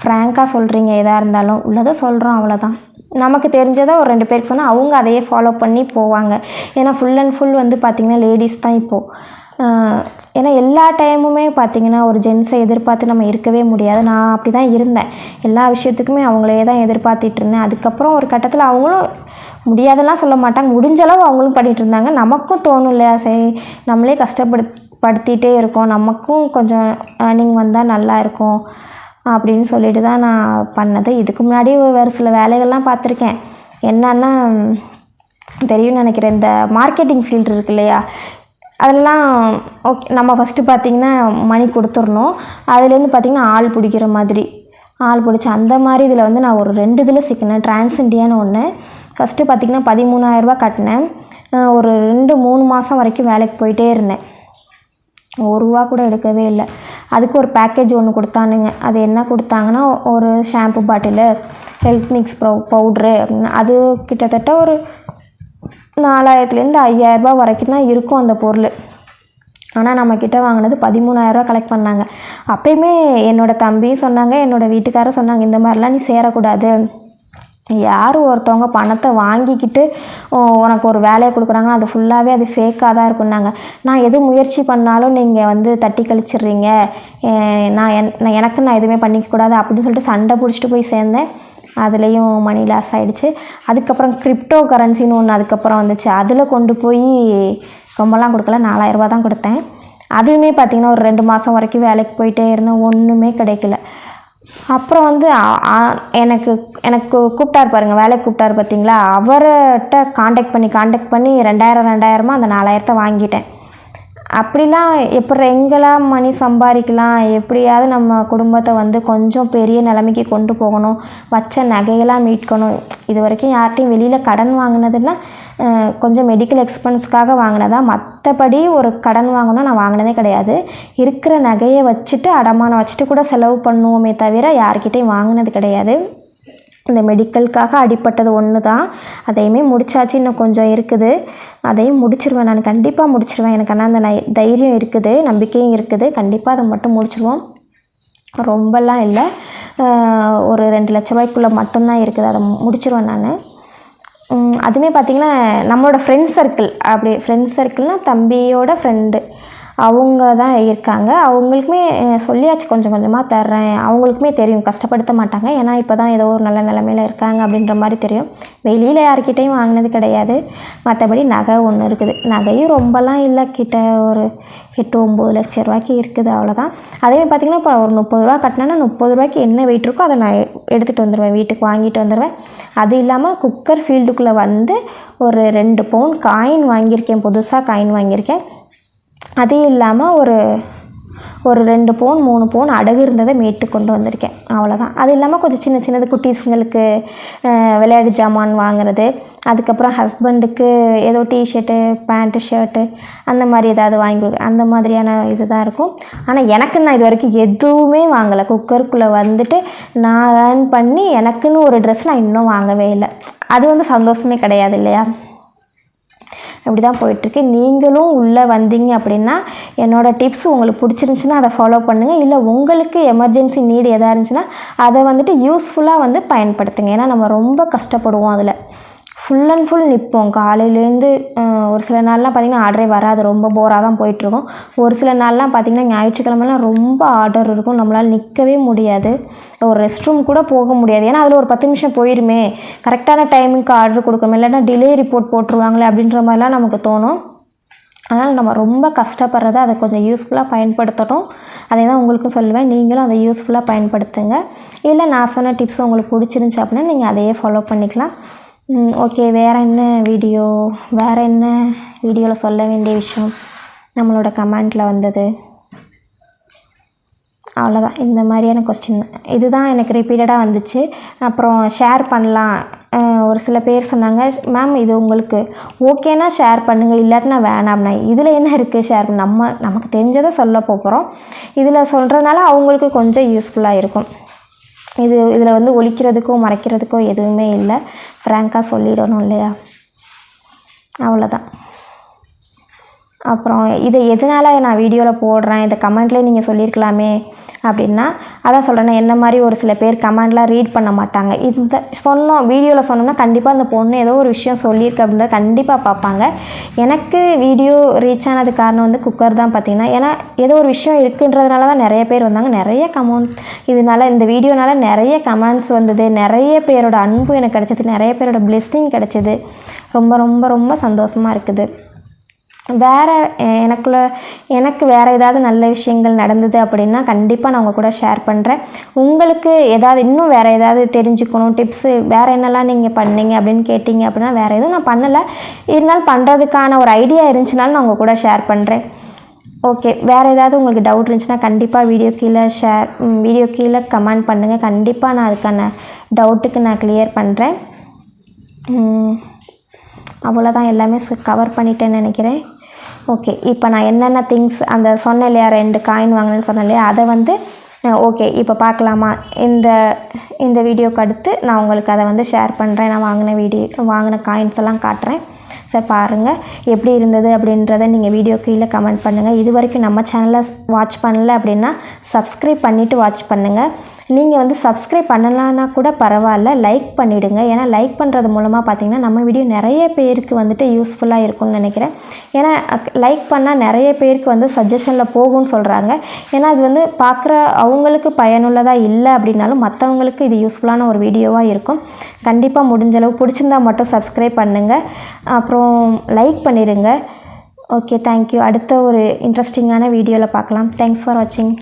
ஃப்ராங்காக சொல்கிறீங்க, எதாக இருந்தாலும் உள்ளதை சொல்கிறோம், அவ்வளோதான். நமக்கு தெரிஞ்சதை ஒரு 2 பேருக்கு சொன்னால் அவங்க அதையே ஃபாலோ பண்ணி போவாங்க. ஏன்னா ஃபுல் அண்ட் ஃபுல் வந்து பார்த்திங்கன்னா லேடிஸ் தான் இப்போது. ஏன்னா எல்லா டைமுமே பார்த்திங்கன்னா ஒரு ஜென்ஸை எதிர்பார்த்து நம்ம இருக்கவே முடியாது. நான் அப்படி தான் இருந்தேன். எல்லா விஷயத்துக்குமே அவங்களே தான் எதிர்பார்த்துட்டு இருந்தேன். அதுக்கப்புறம் ஒரு கட்டத்தில் அவங்களும் முடியாதெல்லாம் சொல்ல மாட்டாங்க, முடிஞ்சளவு அவங்களும் பண்ணிகிட்டு இருந்தாங்க. நமக்கும் தோணும் இல்லையா, சரி நம்மளே படுத்திகிட்டே இருக்கோம், நமக்கும் கொஞ்சம் ஏர்னிங் வந்தால் நல்லா இருக்கும் அப்படின்னு சொல்லிட்டு தான் நான் பண்ணது. இதுக்கு முன்னாடி வேறு சில வேலைகள்லாம் பார்த்துருக்கேன். என்னன்னா தெரியும்னு நினைக்கிறேன், இந்த மார்க்கெட்டிங் ஃபீல்டு இருக்கு இல்லையா, அதெல்லாம் ஓகே. நம்ம ஃபஸ்ட்டு பார்த்திங்கன்னா மணி கொடுத்துடணும், அதுலேருந்து பார்த்திங்கன்னா ஆள் பிடிக்கிற மாதிரி ஆள் பிடிச்சி அந்த மாதிரி இதில் வந்து நான் ஒரு 2 இதில் சிக்கினேன். டிரான்ஸ் இண்டியான்னு ஒன்று. ஃபஸ்ட்டு பார்த்திங்கன்னா 13,000 கட்டினேன். ஒரு 2-3 மாதம் வரைக்கும் வேலைக்கு போயிட்டே இருந்தேன். ₹1 கூட எடுக்கவே இல்லை. அதுக்கு ஒரு பேக்கேஜ் ஒன்று கொடுத்தானுங்க. அது என்ன கொடுத்தாங்கன்னா, ஒரு shampoo bottle, health mix powder அப்படின்னு. அது கிட்டத்தட்ட ஒரு 4,000லேருந்து 5,000 வரைக்கும் தான் இருக்கும் அந்த பொருள். ஆனால் நம்மக்கிட்ட வாங்கினது 13,000 கலெக்ட் பண்ணாங்க. அப்போயுமே என்னோடய தம்பியும் சொன்னாங்க, என்னோடய வீட்டுக்காரர் சொன்னாங்க, இந்த மாதிரிலாம் நீ சேரக்கூடாது. யார் ஒருத்தவங்க பணத்தை வாங்கிக்கிட்டு உனக்கு ஒரு வேலையை கொடுக்குறாங்கன்னா அது ஃபுல்லாகவே அது ஃபேக்காக தான் இருக்குன்னாங்க. நான் எது முயற்சி பண்ணாலும் நீங்கள் வந்து தட்டி கழிச்சிட்றீங்க, நான் எதுவுமே பண்ணிக்கக்கூடாது அப்படின்னு சொல்லிட்டு சண்டை பிடிச்சிட்டு போய் சேர்ந்தேன். அதுலேயும் மணி லாஸ் ஆகிடுச்சு. அதுக்கப்புறம் கிரிப்டோ கரன்சின்னு ஒன்று அதுக்கப்புறம் வந்துச்சு. அதில் கொண்டு போய் ரொம்பலாம் கொடுக்கல, 4,000 தான் கொடுத்தேன். அதுவுமே பார்த்திங்கன்னா ஒரு 2 மாதம் வரைக்கும் வேலைக்கு போயிட்டே இருந்தேன், ஒன்றுமே கிடைக்கல. அப்புறம் வந்து எனக்கு கூப்பிட்டார் பாருங்கள், வேலைக்கு கூப்பிட்டார் பார்த்தீங்களா, அவர்கிட்ட காண்டாக்ட் பண்ணி 2000 அந்த 4,000 வாங்கிட்டேன். அப்படிலாம் எங்கெல்லாம் மணி சம்பாதிக்கலாம், எப்படியாவது நம்ம குடும்பத்தை வந்து கொஞ்சம் பெரிய நிலைமைக்கு கொண்டு போகணும், வச்ச நகையெல்லாம் மீட்கணும். இது வரைக்கும் யார்கிட்டையும் வெளியில் கடன் வாங்கினதுன்னா கொஞ்சம் மெடிக்கல் எக்ஸ்பென்ஸ்க்காக வாங்கினதா, மற்றபடி ஒரு கடன் வாங்கணும் நான் வாங்கினதே கிடையாது. இருக்கிற நகையை வச்சுட்டு அடமானம் வச்சுட்டு கூட செலவு பண்ணுவோமே தவிர யார்கிட்டையும் வாங்கினது கிடையாது. இந்த மெடிக்கலுக்காக அடிப்பட்டது ஒன்று தான், அதையுமே முடிச்சாச்சு. இன்னும் கொஞ்சம் இருக்குது, அதையும் முடிச்சிருவேன். நான் கண்டிப்பாக முடிச்சிருவேன். எனக்கு ஆனால் அந்த தைரியம் இருக்குது, நம்பிக்கையும் இருக்குது. கண்டிப்பாக அதை மட்டும் முடிச்சிருவோம். ரொம்பலாம் இல்லை, ஒரு 2 லட்ச ரூபாய்க்குள்ளே மட்டும்தான் இருக்குது, அதை முடிச்சிருவேன் நான். அதுவுமே பார்த்திங்கன்னா நம்மளோட ஃப்ரெண்ட்ஸ் சர்க்கிள்னால் தம்பியோட ஃப்ரெண்டு அவங்க தான் இருக்காங்க. அவங்களுக்குமே சொல்லியாச்சு, கொஞ்சம் கொஞ்சமாக தர்றேன். அவங்களுக்குமே தெரியும், கஷ்டப்படுத்த மாட்டாங்க. ஏன்னா இப்போ தான் ஏதோ ஒரு நல்ல நிலைமையில் இருக்காங்க அப்படின்ற மாதிரி தெரியும். வெளியில் யார்கிட்டையும் வாங்கினது கிடையாது. மற்றபடி நகை ஒன்று இருக்குது. நகையும் ரொம்பலாம் இல்லை, கிட்ட ஒரு 8-9 லட்ச ரூபாய்க்கு இருக்குது, அவ்வளோதான். அதே பார்த்திங்கன்னா இப்போ ஒரு ₹30 கட்டினேன்னா ₹30 என்ன வெயிட் இருக்கோ அதை நான் எடுத்துகிட்டு வந்துடுவேன், வீட்டுக்கு வாங்கிட்டு வந்துடுவேன். அது இல்லாமல் குக்கர் ஃபீல்டுக்குள்ளே வந்து ஒரு 2 பவுன் காயின் வாங்கியிருக்கேன், புதுசாக காயின் வாங்கியிருக்கேன். அது இல்லாமல் ஒரு 2 பவுன் 3 பவுன் அடகு இருந்ததை மீட்டு கொண்டு வந்திருக்கேன், அவ்வளோதான். அது இல்லாமல் கொஞ்சம் சின்னது குட்டீஸுங்களுக்கு விளையாட்டு ஜாமான் வாங்குறது, அதுக்கப்புறம் ஹஸ்பண்டுக்கு ஏதோ டிஷர்ட்டு, பேண்ட்டு, ஷர்ட்டு அந்த மாதிரி ஏதாவது வாங்கி கொடுக்க, அந்த மாதிரியான இது தான் இருக்கும். ஆனால் நான் இது வரைக்கும் எதுவுமே வாங்கலை. குக்கருக்குள்ளே வந்துட்டு நான் ஏர்ன் பண்ணி எனக்குன்னு ஒரு ட்ரெஸ் நான் இன்னும் வாங்கவே இல்லை. அது வந்து சந்தோஷமே கிடையாது இல்லையா? இப்படி தான் போயிட்டுருக்கு. நீங்களும் உள்ளே வந்தீங்க அப்படின்னா என்னோடய டிப்ஸ் உங்களுக்கு பிடிச்சிருந்துச்சின்னா அதை ஃபாலோ பண்ணுங்கள். இல்லை உங்களுக்கு எமர்ஜென்சி நீடு எதாக இருந்துச்சுன்னா அதை வந்துட்டு யூஸ்ஃபுல்லாக வந்து பயன்படுத்துங்க. ஏன்னா நம்ம ரொம்ப கஷ்டப்படுவோம், அதில் ஃபுல் அண்ட் ஃபுல் நிற்போம். காலையிலேருந்து ஒரு சில நாள்லாம் பார்த்திங்கன்னா ஆர்டரே வராது, ரொம்ப போராக தான் போயிட்டுருக்கும். ஒரு சில நாள்லாம் பார்த்திங்கன்னா ஞாயிற்றுக்கிழமெல்லாம் ரொம்ப ஆர்டர் இருக்கும், நம்மளால் நிற்கவே முடியாது, ஒரு ரெஸ்ட் ரூம் கூட போக முடியாது. ஏன்னா அதில் ஒரு 10 நிமிஷம் போயிருமே, கரெக்டான டைமுக்கு ஆர்டர் கொடுக்கணும், இல்லைன்னா டிலே ரிப்போர்ட் போட்டுருவாங்களே அப்படின்ற மாதிரிலாம் நமக்கு தோணும். அதனால் நம்ம ரொம்ப கஷ்டப்படுறத அதை கொஞ்சம் யூஸ்ஃபுல்லாக பயன்படுத்தணும். அதை தான் உங்களுக்கும் சொல்லுவேன், நீங்களும் அதை யூஸ்ஃபுல்லாக பயன்படுத்துங்க. இல்லை நான் சொன்ன டிப்ஸ் உங்களுக்கு பிடிச்சிருந்துச்சி அப்படின்னா நீங்கள் அதையே ஃபாலோ பண்ணிக்கலாம். ஓகே, வேறு என்ன வீடியோவில் சொல்ல வேண்டிய விஷயம் நம்மளோட கமெண்ட்டில் வந்தது, அவ்வளோதான். இந்த மாதிரியான கொஸ்டின் இதுதான் எனக்கு ரிப்பீட்டடாக வந்துச்சு. அப்புறம் ஷேர் பண்ணலாம், ஒரு சில பேர் சொன்னாங்க, மேம் இது உங்களுக்கு ஓகேனா ஷேர் பண்ணுங்கள், இல்லாட்டினா வேணாம்னா. இதில் என்ன இருக்குது, ஷேர் நமக்கு தெரிஞ்சதை சொல்ல போகிறோம். இதில் சொல்கிறதுனால அவங்களுக்கு கொஞ்சம் யூஸ்ஃபுல்லாக இருக்கும். இதில் வந்து ஒழிக்கிறதுக்கோ மறைக்கிறதுக்கோ எதுவுமே இல்லை, ஃப்ராங்காக சொல்லிடணும் இல்லையா? அவ்வளோதான். அப்புறம் இதை எதனால் நான் வீடியோவில் போடுறேன், இதை கமெண்ட்லேயே நீங்கள் சொல்லியிருக்கலாமே அப்படின்னா, அதான் சொல்கிறேன், என்ன மாதிரி ஒரு சில பேர் கமெண்ட்லாம் ரீட் பண்ண மாட்டாங்க. வீடியோவில் சொன்னோம்னா கண்டிப்பாக அந்த பொண்ணு ஏதோ ஒரு விஷயம் சொல்லியிருக்கு அப்படின்றத கண்டிப்பாக பார்ப்பாங்க. எனக்கு வீடியோ ரீச் ஆனது காரணம் வந்து குக்கர் தான் பார்த்திங்கன்னா. ஏன்னா ஏதோ ஒரு விஷயம் இருக்குன்றதுனால தான் நிறைய பேர் வந்தாங்க, நிறைய கமெண்ட்ஸ், இந்த வீடியோனால நிறைய கமெண்ட்ஸ் வந்தது, நிறைய பேரோட அன்பு எனக்கு கிடச்சிது, நிறைய பேரோட பிளெஸ்ஸிங் கிடச்சிது. ரொம்ப ரொம்ப ரொம்ப சந்தோஷமாக இருக்குது. வேறு எனக்கு வேறு ஏதாவது நல்ல விஷயங்கள் நடந்தது அப்படின்னா கண்டிப்பாக நான் உங்கள் கூட ஷேர் பண்ணுறேன். உங்களுக்கு ஏதாவது இன்னும் வேறு ஏதாவது தெரிஞ்சுக்கணும், டிப்ஸு வேறு என்னெல்லாம் நீங்கள் பண்ணீங்க அப்படின்னு கேட்டிங்க அப்படின்னா, வேறு எதுவும் நான் பண்ணலை, இருந்தாலும் பண்ணுறதுக்கான ஒரு ஐடியா இருந்துச்சுனாலும் நான் உங்கள் கூட ஷேர் பண்ணுறேன். ஓகே, வேறு ஏதாவது உங்களுக்கு டவுட் இருந்துச்சுன்னா கண்டிப்பாக வீடியோ கீழே கமெண்ட் பண்ணுங்கள். கண்டிப்பாக நான் அதுக்கான டவுட்டுக்கு நான் கிளியர் பண்ணுறேன். அவ்வளோதான், எல்லாமே கவர் பண்ணிட்டேன்னு நினைக்கிறேன். ஓகே, இப்போ நான் என்னென்ன திங்ஸ் அந்த சொன்னேன் இல்லையா, 2 காயின் வாங்கினேன்னு சொன்னேன் இல்லையா, அதை வந்து ஓகே இப்போ பார்க்கலாமா? இந்த வீடியோக்கு அடுத்து நான் உங்களுக்கு அதை வந்து ஷேர் பண்ணுறேன். நான் வாங்கின காயின்ஸ் எல்லாம் காட்டுறேன். சார் பாருங்கள் எப்படி இருந்தது அப்படின்றத நீங்கள் வீடியோ கீழே கமெண்ட் பண்ணுங்கள். இது வரைக்கும் நம்ம சேனலை வாட்ச் பண்ணல அப்படின்னா சப்ஸ்கிரைப் பண்ணிவிட்டு வாட்ச் பண்ணுங்கள். நீங்கள் வந்து சப்ஸ்கிரைப் பண்ணலான்னா கூட பரவாயில்ல, லைக் பண்ணிவிடுங்க. ஏன்னா லைக் பண்ணுறது மூலமாக பார்த்திங்கன்னா நம்ம வீடியோ நிறைய பேருக்கு வந்துட்டு யூஸ்ஃபுல்லாக இருக்கும்னு நினைக்கிறேன். ஏன்னா லைக் பண்ணால் நிறைய பேருக்கு வந்து சஜஷனில் போகும்னு சொல்கிறாங்க. ஏன்னா அது வந்து பார்க்குற அவங்களுக்கு பயனுள்ளதாக இல்லை அப்படின்னாலும் மற்றவங்களுக்கு இது யூஸ்ஃபுல்லான ஒரு வீடியோவாக இருக்கும். கண்டிப்பாக முடிஞ்சளவு பிடிச்சிருந்தால் மட்டும் சப்ஸ்கிரைப் பண்ணுங்கள், அப்புறம் லைக் பண்ணிடுங்க. Okay, thank you. அடுத்த ஒரு இன்ட்ரெஸ்டிங்கான வீடியோவில் பார்க்கலாம். தேங்க்ஸ் ஃபார் வாட்சிங்.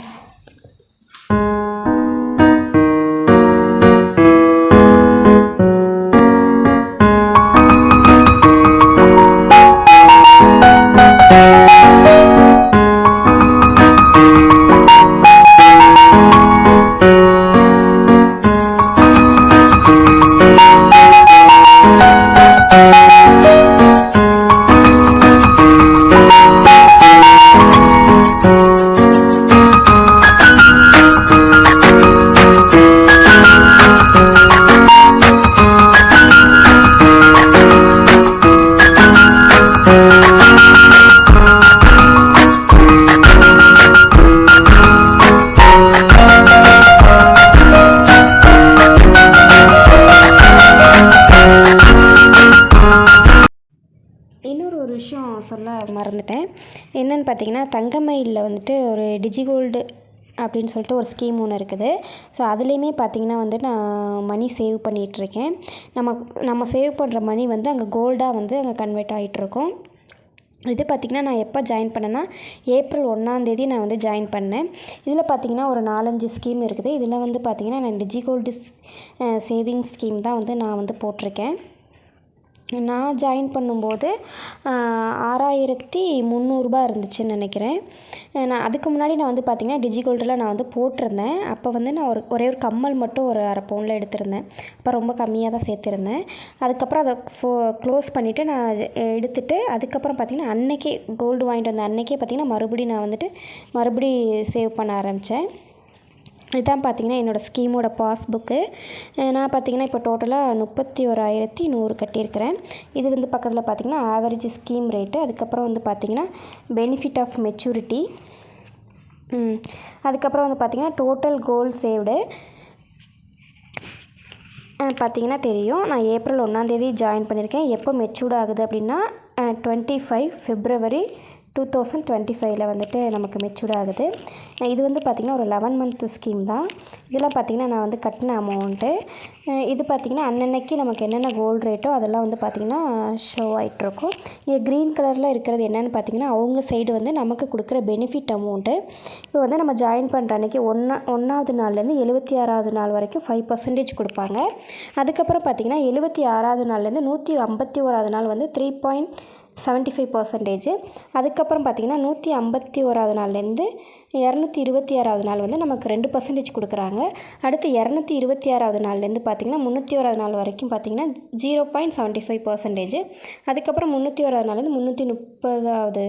சொல்ல மறந்துட்டேன். என்னென்னு பார்த்தீங்கன்னா, தங்கமயிலில் வந்துட்டு ஒரு டிஜிகோல்டு அப்படின்னு சொல்லிட்டு ஒரு ஸ்கீம் ஒன்று இருக்குது. ஸோ அதுலேயுமே பார்த்திங்கன்னா வந்து நான் மணி சேவ் பண்ணிகிட்ருக்கேன். நம்ம சேவ் பண்ணுற மணி வந்து அங்கே கோல்டாக வந்து அங்கே கன்வெர்ட் ஆகிட்ருக்கும். இது பார்த்திங்கன்னா நான் எப்போ ஜாயின் பண்ணேன்னா ஏப்ரல் 1 நான் வந்து ஜாயின் பண்ணேன். இதில் பார்த்திங்கன்னா ஒரு 4-5 ஸ்கீம் இருக்குது. இதில் வந்து பார்த்திங்கன்னா நான் டிஜிகோல்டு சேவிங்ஸ் ஸ்கீம் தான் வந்து நான் வந்து போட்டிருக்கேன். நான் ஜாயின் பண்ணும்போது 6300 இருந்துச்சுன்னு நினைக்கிறேன். நான் அதுக்கு முன்னாடி நான் வந்து பார்த்திங்கன்னா டிஜிகோல்டில் நான் வந்து போட்டிருந்தேன். அப்போ வந்து நான் ஒரே ஒரு கம்மல் மட்டும் ஒரு 1/2 பவுனில் எடுத்திருந்தேன். அப்போ ரொம்ப கம்மியாக தான் சேர்த்துருந்தேன். அதுக்கப்புறம் அதை க்ளோஸ் பண்ணிவிட்டு நான் எடுத்துகிட்டு அதுக்கப்புறம் பார்த்திங்கன்னா அன்றைக்கே கோல்டு வாங்கிட்டு வந்த அன்றைக்கே பார்த்திங்கன்னா மறுபடியும் சேவ் பண்ண ஆரம்பித்தேன். இதுதான் பார்த்திங்கன்னா என்னோடய ஸ்கீமோட பாஸ்புக்கு. நான் பார்த்திங்கன்னா இப்போ டோட்டலாக 31,100 கட்டியிருக்கிறேன். இது வந்து பக்கத்தில் பார்த்திங்கன்னா ஆவரேஜ் ஸ்கீம் ரேட்டு, அதுக்கப்புறம் வந்து பார்த்திங்கன்னா பெனிஃபிட் ஆஃப் மெச்சூரிட்டி, அதுக்கப்புறம் வந்து பார்த்திங்கன்னா டோட்டல் கோல் சேவ்டு. பார்த்திங்கன்னா தெரியும், நான் ஏப்ரல் 1 ஜாயின் பண்ணியிருக்கேன். எப்போ மெச்சூர்ட் ஆகுது அப்படின்னா 25 February 2025 வந்துட்டு நமக்கு மெச்சூர்ட் ஆகுது. இது வந்து பார்த்திங்கன்னா ஒரு 11 month ஸ்கீம் தான். இதெல்லாம் பார்த்திங்கன்னா நான் வந்து கட்டின அமௌண்ட்டு. இது பார்த்திங்கன்னா அன்னன்னைக்கு நமக்கு என்னென்ன கோல்டு ரேட்டோ அதெல்லாம் வந்து பார்த்திங்கன்னா ஷோ ஆகிட்ருக்கும். இங்கே க்ரீன் கலரில் இருக்கிறது என்னென்னு பார்த்திங்கன்னா அவங்க சைடு வந்து நமக்கு கொடுக்குற பெனிஃபிட் அமௌண்ட்டு. இப்போ வந்து நம்ம ஜாயின் பண்ணுற அன்றைக்கி 1வது நாள்லேருந்து 76வது நாள் வரைக்கும் 5% கொடுப்பாங்க. அதுக்கப்புறம் பார்த்திங்கன்னா 76வது நாள்லேருந்து 151வது நாள் வந்து 3.75%. அதுக்கப்புறம் பார்த்திங்கன்னா 151வது நாள்லேருந்து 226வது நாள் வந்து நமக்கு 2% கொடுக்குறாங்க. அடுத்து 226வது நாள்லேருந்து பார்த்திங்கன்னா 301வது நாள் வரைக்கும் பார்த்திங்கன்னா 0.75%. அதுக்கப்புறம் 301வது நாள்லேருந்து 330வது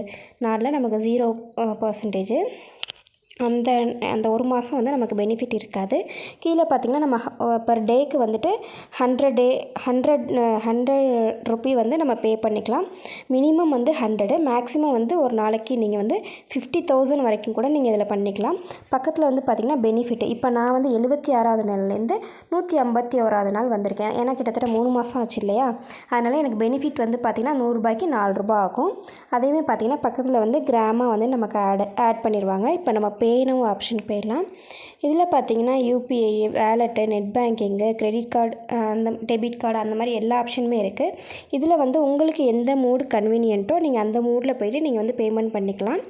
நாளில் நமக்கு 0%. அந்த ஒரு மாதம் வந்து நமக்கு பெனிஃபிட் இருக்காது. கீழே பார்த்திங்கன்னா நம்ம பர் டேக்கு வந்துட்டு 100 ரூபி வந்து நம்ம பே பண்ணிக்கலாம். மினிமம் வந்து 100, மேக்ஸிமம் வந்து ஒரு நாளைக்கு நீங்கள் வந்து 50,000 வரைக்கும் கூட நீங்கள் இதில் பண்ணிக்கலாம். பக்கத்தில் வந்து பார்த்திங்கன்னா பெனிஃபிட், இப்போ நான் வந்து 76வது நாள்லேருந்து 151வது நாள் வந்திருக்கேன். ஏன்னா கிட்டத்தட்ட 3 மாதம் ஆச்சு இல்லையா, அதனால் எனக்கு பெனிஃபிட் வந்து பார்த்திங்கன்னா 100 ரூபாய்க்கு 4 ரூபா ஆகும். அதேமாதிரி பார்த்திங்கன்னா பக்கத்தில் வந்து கிராமாக வந்து நமக்கு ஆட் பண்ணிடுவாங்க. இப்போ நம்ம பே பே நவ் ஆப்ஷன் போயிடலாம். இதில் பார்த்தீங்கன்னா UPI, வேலெட்டு, net banking, credit card, அந்த டெபிட் கார்டு அந்த மாதிரி எல்லா ஆப்ஷனுமே இருக்குது. இதில் வந்து உங்களுக்கு எந்த மோடு கன்வீனியன்ட்டோ நீங்கள் அந்த மோடில் போய்ட்டு நீங்கள் வந்து பேமெண்ட் பண்ணிக்கலாம்.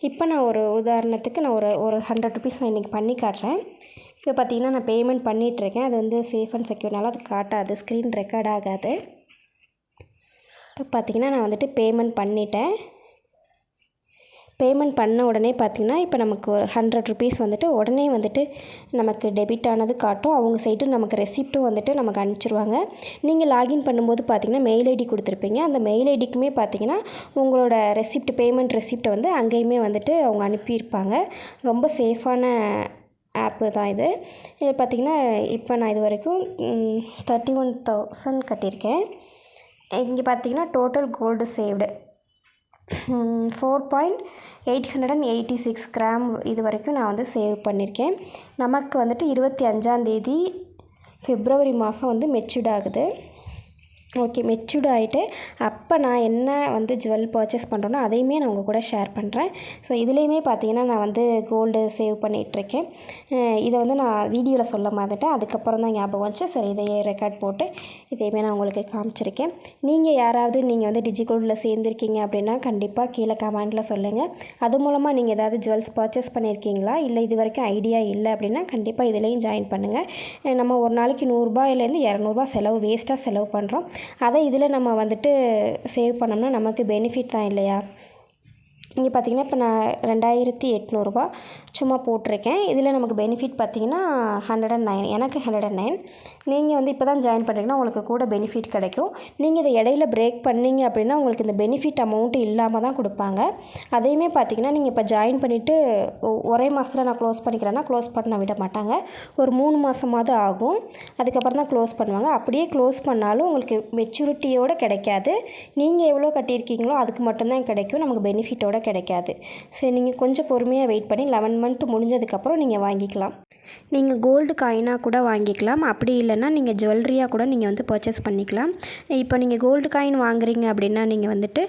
இப்போ நான் ஒரு உதாரணத்துக்கு நான் ஒரு ₹100 நான் இன்றைக்கி பண்ணி காட்டுறேன். இப்போ பார்த்தீங்கன்னா நான் பேமெண்ட் பண்ணிகிட்ருக்கேன். அது வந்து சேஃப் அண்ட் செக்யூர்னால அது காட்டாது, ஸ்க்ரீன் ரெக்கார்ட் ஆகாது. இப்போ பார்த்தீங்கன்னா நான் வந்துட்டு பேமெண்ட் பண்ணிட்டேன். பேமெண்ட் பண்ண உடனே பார்த்திங்கன்னா இப்போ நமக்கு ஒரு ₹100 வந்துட்டு உடனே வந்துட்டு நமக்கு டெபிட் ஆனது காட்டும். அவங்க சைட்டு நமக்கு ரெசிப்ட்டும் வந்துட்டு நமக்கு அனுப்பிச்சிருவாங்க. நீங்கள் லாகின் பண்ணும்போது பார்த்திங்கன்னா மெயில் ஐடி கொடுத்துருப்பீங்க. அந்த மெயில் ஐடிக்குமே பார்த்திங்கன்னா உங்களோட ரெசிப்ட், பேமெண்ட் ரெசிப்ட்டை வந்து அங்கேயுமே வந்துட்டு அவங்க அனுப்பியிருப்பாங்க. ரொம்ப சேஃபான ஆப்பு தான் இது. இது பார்த்திங்கன்னா இப்போ நான் இது வரைக்கும் 31,000 கட்டியிருக்கேன். இங்கே பார்த்திங்கன்னா டோட்டல் கோல்டு சேவ்டு 4.886 கிராம் இது வரைக்கும் நான் வந்து சேவ் பண்ணியிருக்கேன். நமக்கு வந்துட்டு 25 பிப்ரவரி மாதம் வந்து மெச்சூர்ட் ஆகுது. ஓகே, மெச்சூர்ட் ஆகிட்டு அப்போ நான் என்ன வந்து ஜுவல் பர்ச்சேஸ் பண்ணுறேனோ அதையுமே நான் உங்கள் கூட ஷேர் பண்ணுறேன். ஸோ இதுலேயுமே பார்த்தீங்கன்னா நான் வந்து கோல்டு சேவ் பண்ணிகிட்ருக்கேன். இதை வந்து நான் வீடியோவில் சொல்ல மாட்டேன், அதுக்கப்புறம் தான் ஞாபகம் வந்துச்சு. சரி, இதையே ரெக்கார்ட் போட்டு இதையுமே நான் உங்களுக்கு காமிச்சிருக்கேன். நீங்கள் யாராவது நீங்கள் வந்து டிஜிகோல்டில் சேர்ந்துருக்கீங்க அப்படின்னா கண்டிப்பாக கீழே கமெண்ட்டில் சொல்லுங்கள். அது மூலமாக நீங்கள் ஏதாவது ஜுவல்ஸ் பர்ச்சேஸ் பண்ணியிருக்கீங்களா, இல்லை இது வரைக்கும் ஐடியா இல்லை அப்படின்னா கண்டிப்பாக இதுலேயும் ஜாயின் பண்ணுங்கள். நம்ம ஒரு நாளைக்கு ₹100 200 செலவு வேஸ்ட்டாக செலவு பண்ணுறோம். அதை இதில் நம்ம வந்துட்டு சேவ் பண்ணோம்னா நமக்கு பெனிஃபிட் தான் இல்லையா? இங்கே பார்த்திங்கன்னா இப்போ நான் ₹2,800 சும்மா போட்டிருக்கேன். இதில் நமக்கு பெனிஃபிட் பார்த்திங்கன்னா 109, எனக்கு 109. நீங்கள் வந்து இப்போ தான் ஜாயின் பண்ணுறீங்கன்னா உங்களுக்கு கூட பெனிஃபிட் கிடைக்கும். நீங்கள் இதை இடையில பிரேக் பண்ணிங்க அப்படின்னா உங்களுக்கு இந்த பெனிஃபிட் அமௌண்ட்டு இல்லாமல் தான் கொடுப்பாங்க. அதையுமே பார்த்திங்கன்னா நீங்கள் இப்போ ஜாயின் பண்ணிவிட்டு ஒரே மாதத்தில் நான் க்ளோஸ் பண்ணிக்கிறேன்னா க்ளோஸ் பண்ண விட மாட்டாங்க. ஒரு 3 மாதமாவது ஆகும், அதுக்கப்புறம் தான் க்ளோஸ் பண்ணுவாங்க. அப்படியே க்ளோஸ் பண்ணாலும் உங்களுக்கு மெச்சூரிட்டியோடு கிடைக்காது. நீங்கள் எவ்வளோ கட்டியிருக்கீங்களோ அதுக்கு மட்டும்தான் கிடைக்கும், நமக்கு பெனிஃபிட்டோட கிடைக்காது. சரி, நீங்கள் கொஞ்சம் பொறுமையாக வெயிட் பண்ணி 11 மந்த் முடிஞ்சதுக்கப்புறம் நீங்கள் வாங்கிக்கலாம். நீங்கள் கோல்டு காயினாக கூட வாங்கிக்கலாம், அப்படி இல்லைன்னா நீங்கள் ஜுவல்லரியாக கூட நீங்கள் வந்து பர்ச்சேஸ் பண்ணிக்கலாம். இப்போ நீங்கள் கோல்டு காயின் வாங்குறீங்க அப்படின்னா நீங்கள் வந்துட்டு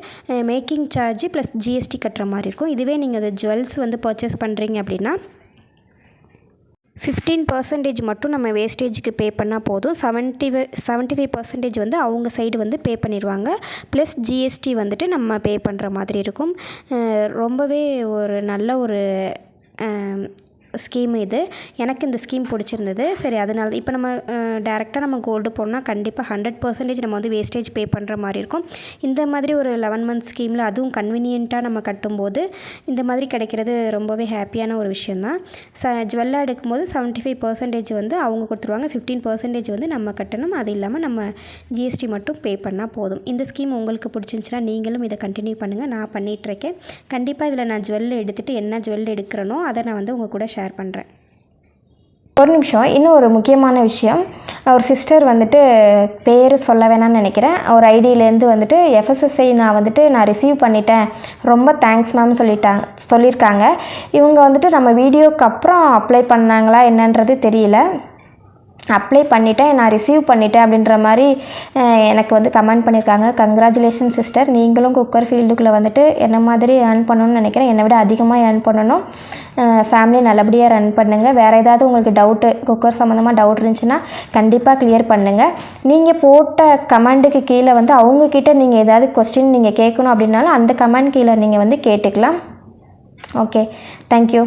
மேக்கிங் சார்ஜ் ப்ளஸ் ஜிஎஸ்டி கட்டுற மாதிரி இருக்கும். இதுவே நீங்கள் அந்த ஜுவல்ஸ் வந்து பர்ச்சேஸ் பண்ணுறீங்க அப்படின்னா 15% மட்டும் நம்ம வேஸ்டேஜுக்கு பே பண்ணால் போதும். 75% வந்து அவங்க சைடு வந்து பே பண்ணிடுவாங்க. ப்ளஸ் ஜிஎஸ்டி வந்துட்டு நம்ம பே பண்ணுற மாதிரி இருக்கும். ரொம்பவே ஒரு நல்ல ஒரு ஸ்கீம் இது. எனக்கு இந்த ஸ்கீம் பிடிச்சிருந்தது. சரி, அதனால இப்போ நம்ம டேரெக்டாக நம்ம கோல்டு போனால் கண்டிப்பாக 100% நம்ம வந்து வேஸ்டேஜ் பே பண்ணுற மாதிரி இருக்கும். இந்த மாதிரி ஒரு 11 மந்த் ஸ்கீமில் அதுவும் கன்வீனியண்ட்டாக நம்ம கட்டும்போது இந்த மாதிரி கிடைக்கிறது ரொம்பவே ஹாப்பியான ஒரு விஷயந்தான். ஜுவல்லாக எடுக்கும்போது 75% வந்து அவங்க கொடுத்துருவாங்க, 15% வந்து நம்ம கட்டணும். அது இல்லாமல் நம்ம ஜிஎஸ்டி மட்டும் பே பண்ணால் போதும். இந்த ஸ்கீம் உங்களுக்கு பிடிச்சிருந்துச்சுன்னா நீங்களும் இதை கண்டினியூ பண்ணுங்கள். நான் பண்ணிகிட்ருக்கேன். கண்டிப்பாக இதில் நான் ஜுவல் எடுத்துகிட்டு என்ன ஜுவல் எடுக்கிறனோ அதை நான் வந்து உங்கள் கூட ஷேர் பண்ணுறேன். ஒரு நிமிஷம், இன்னும் ஒரு முக்கியமான விஷயம். ஒரு சிஸ்டர் வந்துட்டு பேர் சொல்ல வேணாம்னு நினைக்கிறேன், ஒரு ஐடியிலேருந்து வந்துட்டு எஃப்எஸ்எஸ்ஐ நான் ரிசீவ் பண்ணிட்டேன், ரொம்ப தேங்க்ஸ் மேம் சொல்லியிருக்காங்க. இவங்க வந்துட்டு நம்ம வீடியோக்கு அப்புறம் அப்ளை பண்ணாங்களா என்னன்றது தெரியல. அப்ளை பண்ணிவிட்டேன், நான் ரிசீவ் பண்ணிட்டேன் அப்படின்ற மாதிரி எனக்கு வந்து கமெண்ட் பண்ணியிருக்காங்க. கங்க்ராச்சுலேஷன் சிஸ்டர், நீங்களும் குக்கர் ஃபீல்டுக்குள்ளே வந்துட்டு என்ன மாதிரி ஏர்ன் பண்ணணும்னு நினைக்கிறேன். என்னை விட அதிகமாக ஏர்ன் பண்ணணும். ஃபேமிலி நல்லபடியாக ரன் பண்ணுங்கள். வேறு ஏதாவது உங்களுக்கு டவுட்டு, குக்கர் சம்மந்தமாக டவுட் இருந்துச்சுன்னா கண்டிப்பாக கிளியர் பண்ணுங்கள். நீங்கள் போட்ட கமெண்ட்டுக்கு கீழே வந்து அவங்கக்கிட்ட நீங்கள் ஏதாவது கொஸ்டின் நீங்கள் கேட்கணும் அப்படின்னாலும் அந்த கமெண்ட் கீழே நீங்கள் வந்து கேட்டுக்கலாம். Okay, thank you.